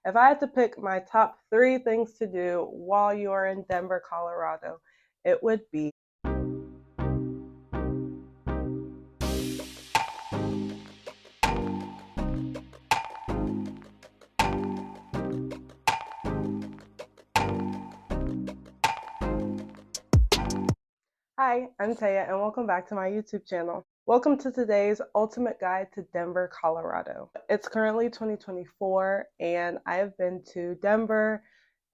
If I had to pick my top 3 things to do while you're in Denver, Colorado, it would be Hi, I'm Taya, and welcome back to my YouTube channel. Welcome to today's Ultimate Guide to Denver, Colorado. It's currently 2024, and I have been to Denver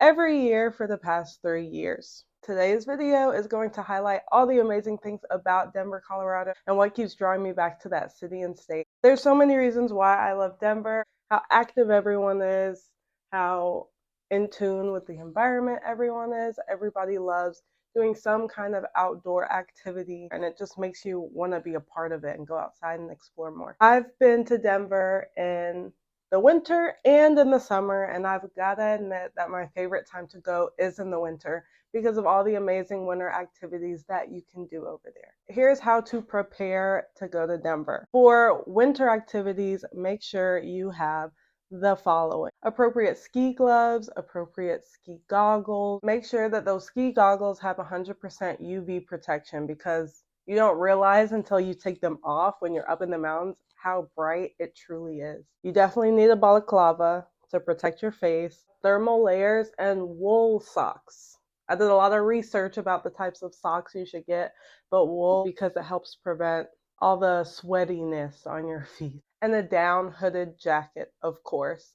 every year for the past 3 years. Today's video is going to highlight all the amazing things about Denver, Colorado, and what keeps drawing me back to that city and state. There's so many reasons why I love Denver, how active everyone is, how in tune with the environment everyone is. Everybody loves doing some kind of outdoor activity, and it just makes you want to be a part of it and go outside and explore more. I've been to Denver in the winter and in the summer, and I've got to admit that my favorite time to go is in the winter because of all the amazing winter activities that you can do over there. Here's how to prepare to go to Denver. For winter activities, make sure you have the following: appropriate ski gloves, appropriate ski goggles. Make sure that those ski goggles have 100% UV protection, because you don't realize until you take them off when you're up in the mountains how bright it truly is. You definitely need a balaclava to protect your face, thermal layers, and wool socks. I did a lot of research about the types of socks you should get, but wool, because it helps prevent all the sweatiness on your feet. And a down hooded jacket, of course.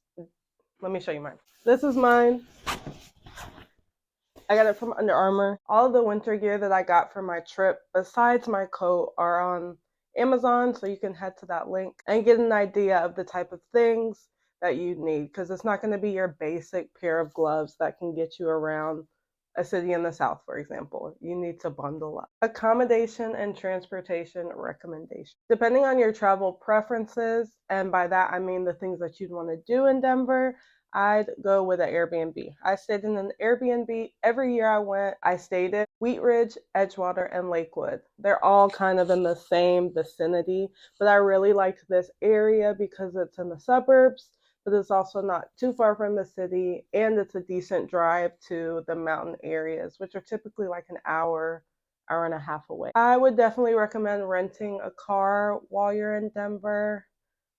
Let me show you mine. This is mine. I got it from Under Armour. All of the winter gear that I got for my trip, besides my coat, are on Amazon, so you can head to that link and get an idea of the type of things that you need, because it's not going to be your basic pair of gloves that can get you around a city in the South, for example. You need to bundle up. Accommodation and transportation recommendations. Depending on your travel preferences, and by that I mean the things that you'd want to do in Denver, I'd go with an Airbnb. I stayed in an Airbnb every year I went. I stayed in Wheat Ridge, Edgewater, and Lakewood. They're all kind of in the same vicinity, but I really liked this area because it's in the suburbs, but it's also not too far from the city, and it's a decent drive to the mountain areas, which are typically like an hour and a half away. I would definitely recommend renting a car while you're in Denver.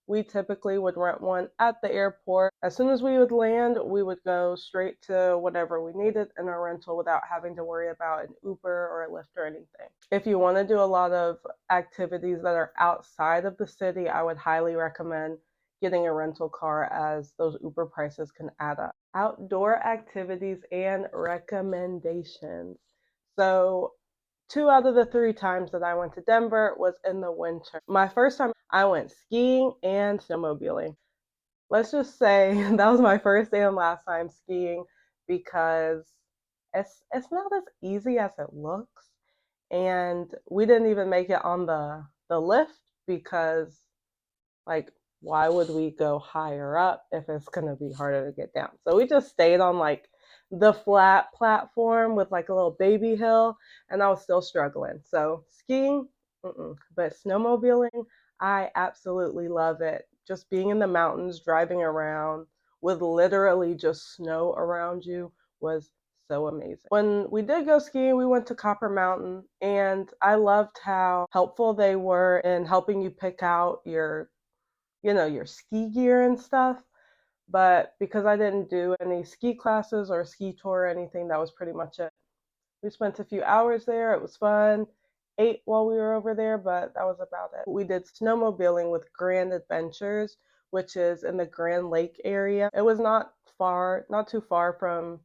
We typically would rent one at the airport. As soon as we would land, we would go straight to whatever we needed in our rental without having to worry about an Uber or a Lyft or anything. If you want to do a lot of activities that are outside of the city, I would highly recommend getting a rental car, as those Uber prices can add up. Outdoor activities and recommendations. So 2 out of the 3 times that I went to Denver was in the winter. My first time, I went skiing and snowmobiling. Let's just say that was my first and last time skiing, because it's not as easy as it looks. And we didn't even make it on the lift, because, like, why would we go higher up if it's going to be harder to get down? So we just stayed on like the flat platform with like a little baby hill, and I was still struggling. So skiing, but snowmobiling, I absolutely love it. Just being in the mountains, driving around with literally just snow around you was so amazing. When we did go skiing, we went to Copper Mountain, and I loved how helpful they were in helping you pick out your ski gear and stuff. But because I didn't do any ski classes or ski tour or anything, that was pretty much it. We spent a few hours there. It was fun. Ate while we were over there, but that was about it. We did snowmobiling with Grand Adventures, which is in the Grand Lake area. It was not too far from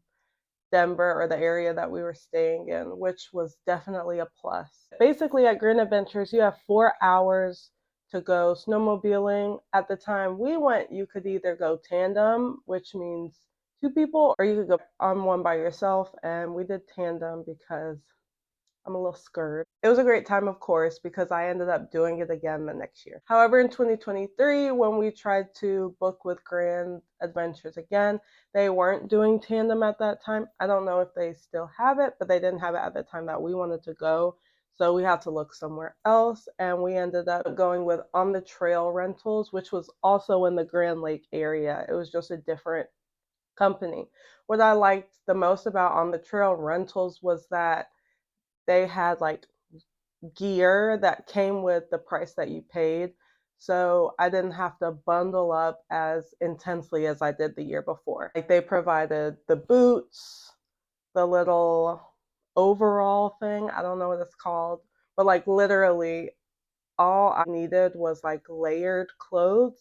Denver or the area that we were staying in, which was definitely a plus. Basically, at Grand Adventures, you have 4 hours to go snowmobiling. At the time we went, you could either go tandem, which means 2 people, or you could go on one by yourself. And we did tandem because I'm a little scared. It was a great time, of course, because I ended up doing it again the next year. However, in 2023, when we tried to book with Grand Adventures again, they weren't doing tandem at that time. I don't know if they still have it, but they didn't have it at the time that we wanted to go. So we had to look somewhere else, and we ended up going with On the Trail Rentals, which was also in the Grand Lake area. It was just a different company. What I liked the most about On the Trail rentals was that they had like gear that came with the price that you paid. So I didn't have to bundle up as intensely as I did the year before. Like they provided the boots, the little overall thing. I don't know what it's called, but like literally all I needed was like layered clothes,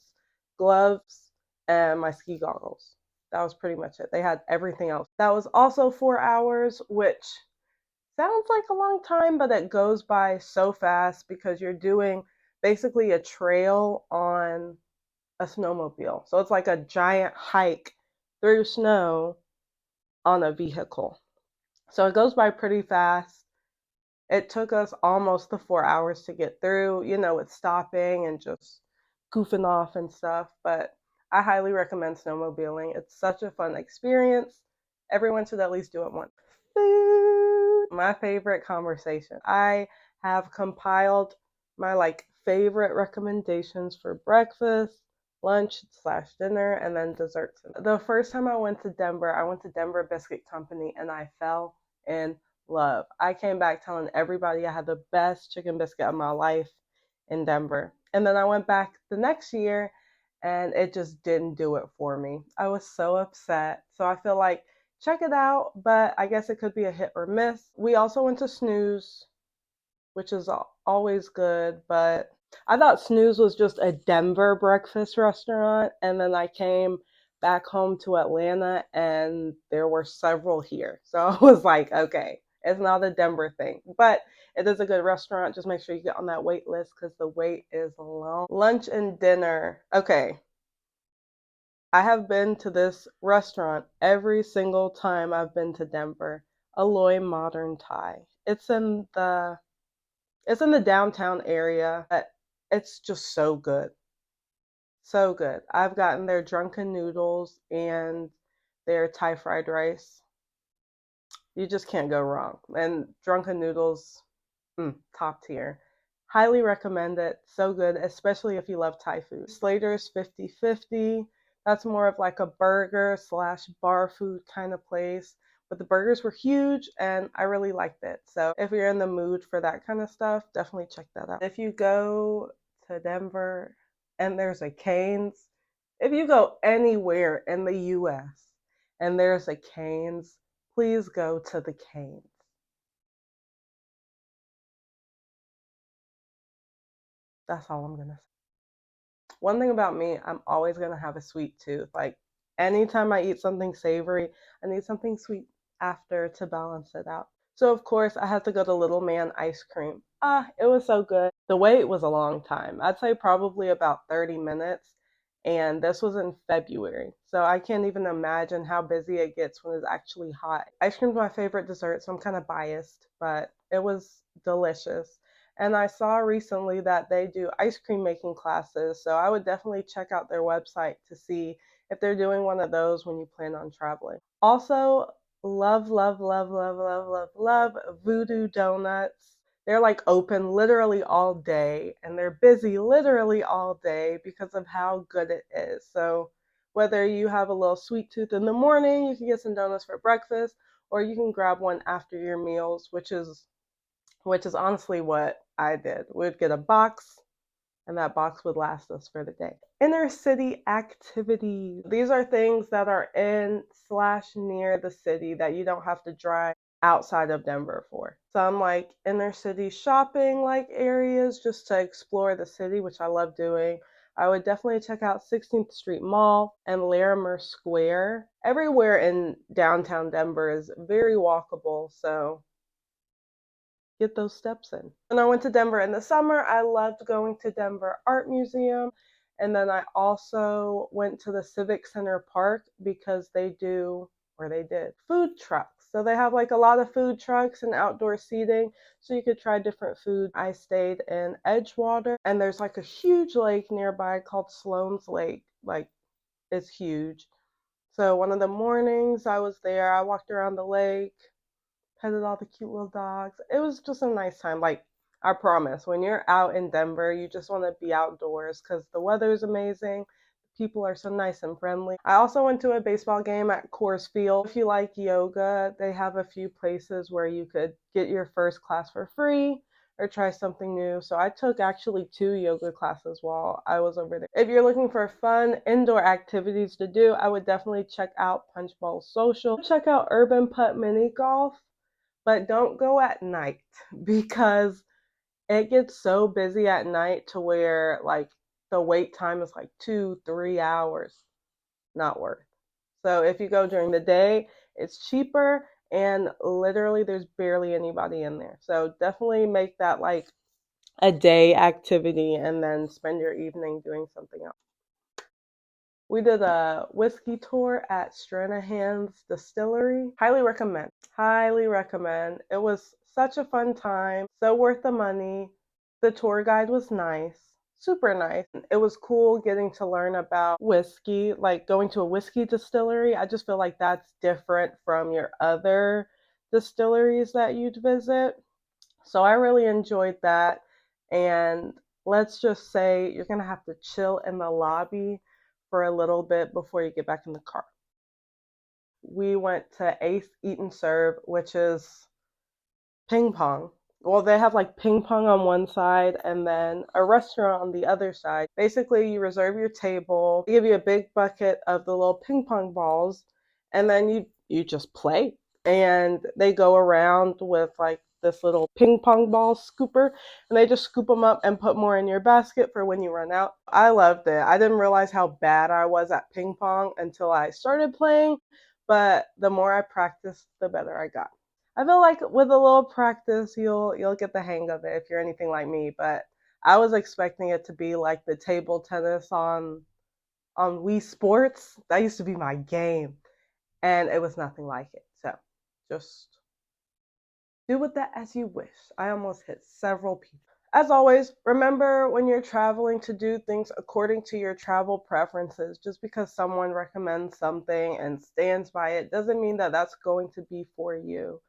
gloves, and my ski goggles. That was pretty much it. They had everything else. That was also 4 hours, which sounds like a long time, but it goes by so fast because you're doing basically a trail on a snowmobile. So it's like a giant hike through snow on a vehicle. So it goes by pretty fast. It took us almost the 4 hours to get through, with stopping and just goofing off and stuff. But I highly recommend snowmobiling. It's such a fun experience. Everyone should at least do it once. Food, my favorite conversation. I have compiled my favorite recommendations for breakfast, lunch slash dinner, and then desserts. The first time I went to Denver Biscuit Company, and I fell in love. I came back telling everybody I had the best chicken biscuit of my life in Denver. And then I went back the next year and it just didn't do it for me. I was so upset. So I feel like check it out, but I guess it could be a hit or miss. We also went to Snooze, which is always good, but I thought Snooze was just a Denver breakfast restaurant, and then I came back home to Atlanta and there were several here. So I was like, okay, it's not a Denver thing, but it is a good restaurant. Just make sure you get on that wait list because the wait is long. Lunch and dinner. Okay, I have been to this restaurant every single time I've been to Denver. Aloy Modern Thai. It's in the downtown area, but it's just so good. So good. I've gotten their drunken noodles and their Thai fried rice. You just can't go wrong. And drunken noodles, top tier. Highly recommend it. So good, especially if you love Thai food. Slater's 50/50. That's more of like a burger slash bar food kind of place. But the burgers were huge and I really liked it. So if you're in the mood for that kind of stuff, definitely check that out. If you go to Denver and there's a Cane's, if you go anywhere in the US and there's a Cane's, please go to the Cane's. That's all I'm going to say. One thing about me, I'm always going to have a sweet tooth. Like anytime I eat something savory, I need something sweet after to balance it out. So of course I had to go to Little Man Ice Cream. It was so good. The wait was a long time. I'd say probably about 30 minutes. And this was in February. So I can't even imagine how busy it gets when it's actually hot. Ice cream's my favorite dessert, so I'm kind of biased, but it was delicious. And I saw recently that they do ice cream making classes, so I would definitely check out their website to see if they're doing one of those when you plan on traveling. Also, love, love, love, love, love, love, love Voodoo Donuts. They're like open literally all day and they're busy literally all day because of how good it is. So, whether you have a little sweet tooth in the morning, you can get some donuts for breakfast, or you can grab one after your meals, which is honestly what I did. We'd get a box, and that box would last us for the day. Inner city activities. These are things that are in slash near the city that you don't have to drive outside of Denver for. Some like inner city shopping areas just to explore the city, which I love doing. I would definitely check out 16th Street Mall and Larimer Square. Everywhere in downtown Denver is very walkable, so get those steps in. When I went to Denver in the summer, I loved going to Denver Art Museum. And then I also went to the Civic Center Park because they did food trucks. So they have a lot of food trucks and outdoor seating. So you could try different food. I stayed in Edgewater and there's a huge lake nearby called Sloan's Lake. It's huge. So one of the mornings I was there, I walked around the lake, petted all the cute little dogs. It was just a nice time. I promise, when you're out in Denver, you just want to be outdoors because the weather is amazing, the people are so nice and friendly. I also went to a baseball game at Coors Field. If you like yoga, they have a few places where you could get your first class for free or try something new. So I took actually 2 yoga classes while I was over there. If you're looking for fun indoor activities to do, I would definitely check out Punch Bowl Social. Check out Urban Putt Mini Golf, but don't go at night because it gets so busy at night to where like the wait time is like 2-3 hours. Not worth. So if you go during the day, it's cheaper and literally there's barely anybody in there. So definitely make that like a day activity and then spend your evening doing something else. We did a whiskey tour at Stranahan's Distillery. Highly recommend. Highly recommend. It was such a fun time, so worth the money. The tour guide was nice, super nice. It was cool getting to learn about whiskey, like going to a whiskey distillery. I just feel like that's different from your other distilleries that you'd visit. So I really enjoyed that. And let's just say you're going to have to chill in the lobby for a little bit before you get back in the car. We went to Ace Eat and Serve, which is ping pong. Well, they have like ping pong on one side and then a restaurant on the other side. Basically, you reserve your table, they give you a big bucket of the little ping pong balls, and then you just play. And they go around with like this little ping pong ball scooper and they just scoop them up and put more in your basket for when you run out. I loved it. I didn't realize how bad I was at ping pong until I started playing, but the more I practiced, the better I got. I feel like with a little practice, you'll get the hang of it if you're anything like me. But I was expecting it to be like the table tennis on Wii Sports. That used to be my game, and it was nothing like it. So just do with that as you wish. I almost hit several people. As always, remember when you're traveling to do things according to your travel preferences. Just because someone recommends something and stands by it doesn't mean that that's going to be for you.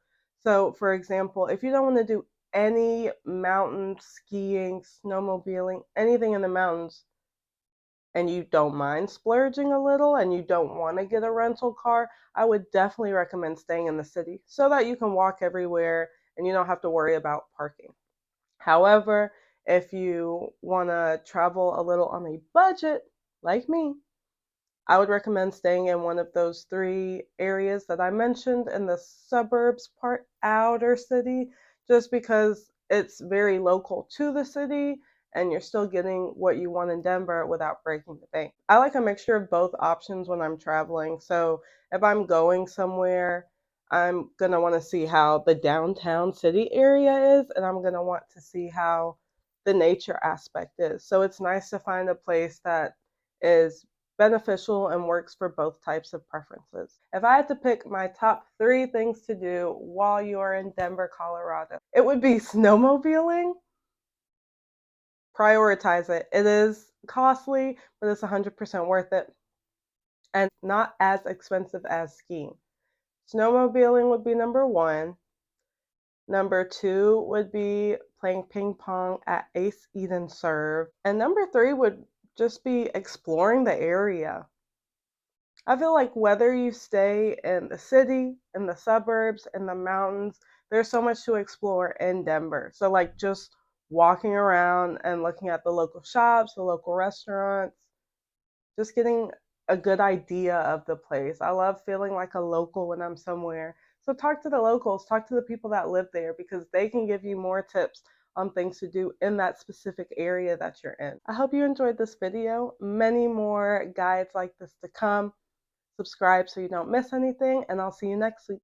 So, for example, if you don't want to do any mountain skiing, snowmobiling, anything in the mountains, and you don't mind splurging a little and you don't want to get a rental car, I would definitely recommend staying in the city so that you can walk everywhere and you don't have to worry about parking. However, if you want to travel a little on a budget, like me, I would recommend staying in one of those 3 areas that I mentioned in the suburbs part, outer city, just because it's very local to the city and you're still getting what you want in Denver without breaking the bank. I like a mixture of both options when I'm traveling. So if I'm going somewhere, I'm going to want to see how the downtown city area is, and I'm going to want to see how the nature aspect is. So it's nice to find a place that is beneficial and works for both types of preferences. If I had to pick my top 3 things to do while you're in Denver, Colorado, it would be snowmobiling. Prioritize it. It is costly, but it's 100% worth it and not as expensive as skiing. Snowmobiling would be number 1. Number 2 would be playing ping pong at Ace Eat and Serve. And number 3 would just be exploring the area. I feel like whether you stay in the city, in the suburbs, in the mountains, there's so much to explore in Denver. So like just walking around and looking at the local shops, the local restaurants, just getting a good idea of the place. I love feeling like a local when I'm somewhere. So talk to the locals, talk to the people that live there because they can give you more tips on things to do in that specific area that you're in. I hope you enjoyed this video. Many more guides like this to come. Subscribe so you don't miss anything, and I'll see you next week.